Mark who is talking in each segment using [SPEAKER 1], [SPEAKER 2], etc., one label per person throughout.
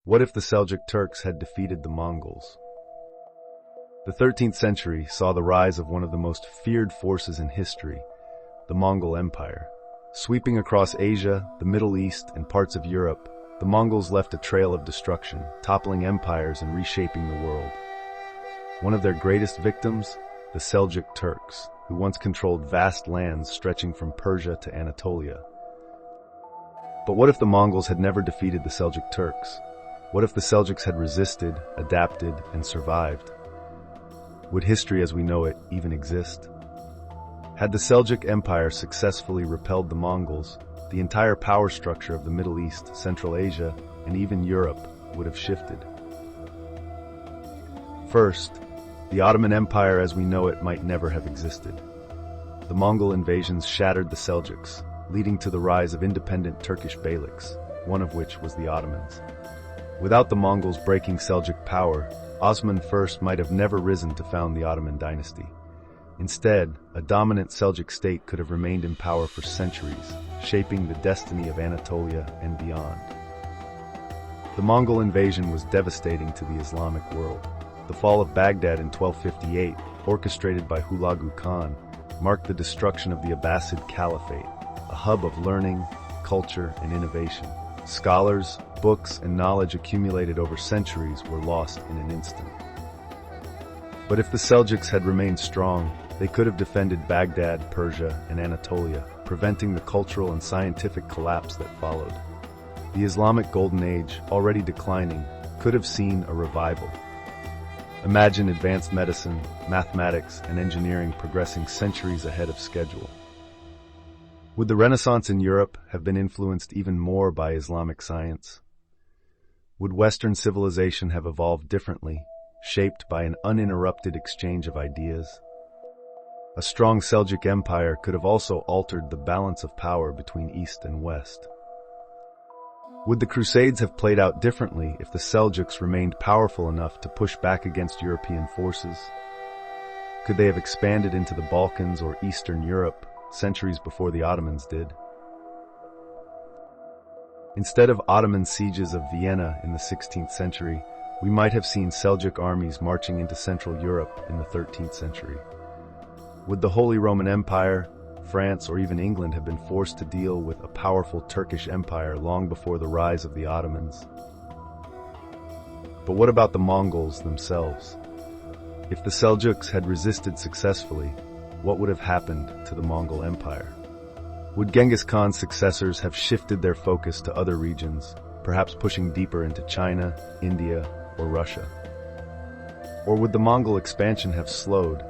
[SPEAKER 1] What if the Seljuk Turks had defeated the Mongols? The 13th century saw the rise of one of the most feared forces in history, the Mongol Empire. Sweeping across Asia, the Middle East, and parts of Europe, the Mongols left a trail of destruction, toppling empires and reshaping the world. One of their greatest victims, the Seljuk Turks, who once controlled vast lands stretching from Persia to Anatolia. But what if the Mongols had never defeated the Seljuk Turks? What if the Seljuks had resisted, adapted, and survived? Would history as we know it even exist? Had the Seljuk Empire successfully repelled the Mongols, the entire power structure of the Middle East, Central Asia, and even Europe would have shifted. First, the Ottoman Empire as we know it might never have existed. The Mongol invasions shattered the Seljuks, leading to the rise of independent Turkish beyliks, one of which was the Ottomans. Without the Mongols breaking Seljuk power, Osman I might have never risen to found the Ottoman dynasty. Instead, a dominant Seljuk state could have remained in power for centuries, shaping the destiny of Anatolia and beyond. The Mongol invasion was devastating to the Islamic world. The fall of Baghdad in 1258, orchestrated by Hulagu Khan, marked the destruction of the Abbasid Caliphate, a hub of learning, culture, and innovation. Scholars, books, and knowledge accumulated over centuries were lost in an instant. But if the Seljuks had remained strong, they could have defended Baghdad, Persia, and Anatolia, preventing the cultural and scientific collapse that followed. The Islamic Golden Age, already declining, could have seen a revival. Imagine advanced medicine, mathematics, and engineering progressing centuries ahead of schedule. Would the Renaissance in Europe have been influenced even more by Islamic science? Would Western civilization have evolved differently, shaped by an uninterrupted exchange of ideas? A strong Seljuk Empire could have also altered the balance of power between East and West. Would the Crusades have played out differently if the Seljuks remained powerful enough to push back against European forces? Could they have expanded into the Balkans or Eastern Europe centuries before the Ottomans did? Instead of Ottoman sieges of Vienna in the 16th century, we might have seen Seljuk armies marching into Central Europe in the 13th century. Would the Holy Roman Empire, France, or even England have been forced to deal with a powerful Turkish empire long before the rise of the Ottomans? But what about the Mongols themselves? If the Seljuks had resisted successfully, what would have happened to the Mongol Empire? Would Genghis Khan's successors have shifted their focus to other regions, perhaps pushing deeper into China, India, or Russia? Or would the Mongol expansion have slowed,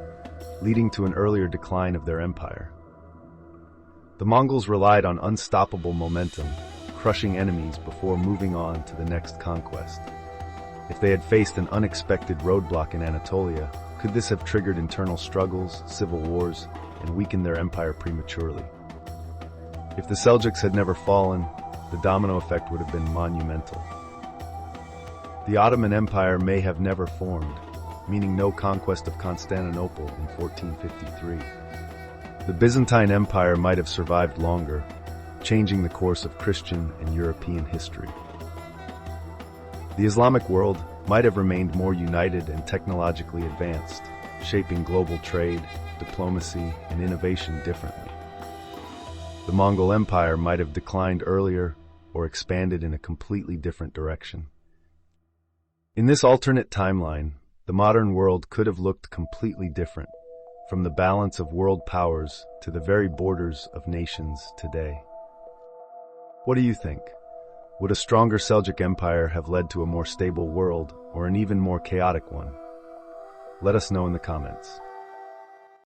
[SPEAKER 1] leading to an earlier decline of their empire? The Mongols relied on unstoppable momentum, crushing enemies before moving on to the next conquest. If they had faced an unexpected roadblock in Anatolia, could this have triggered internal struggles, civil wars, and weakened their empire prematurely? If the Seljuks had never fallen, the domino effect would have been monumental. The Ottoman Empire may have never formed, meaning no conquest of Constantinople in 1453. The Byzantine Empire might have survived longer, changing the course of Christian and European history. The Islamic world might have remained more united and technologically advanced, shaping global trade, diplomacy, and innovation differently. The Mongol Empire might have declined earlier or expanded in a completely different direction. In this alternate timeline, the modern world could have looked completely different, from the balance of world powers to the very borders of nations today. What do you think? Would a stronger Seljuk Empire have led to a more stable world or an even more chaotic one? Let us know in the comments.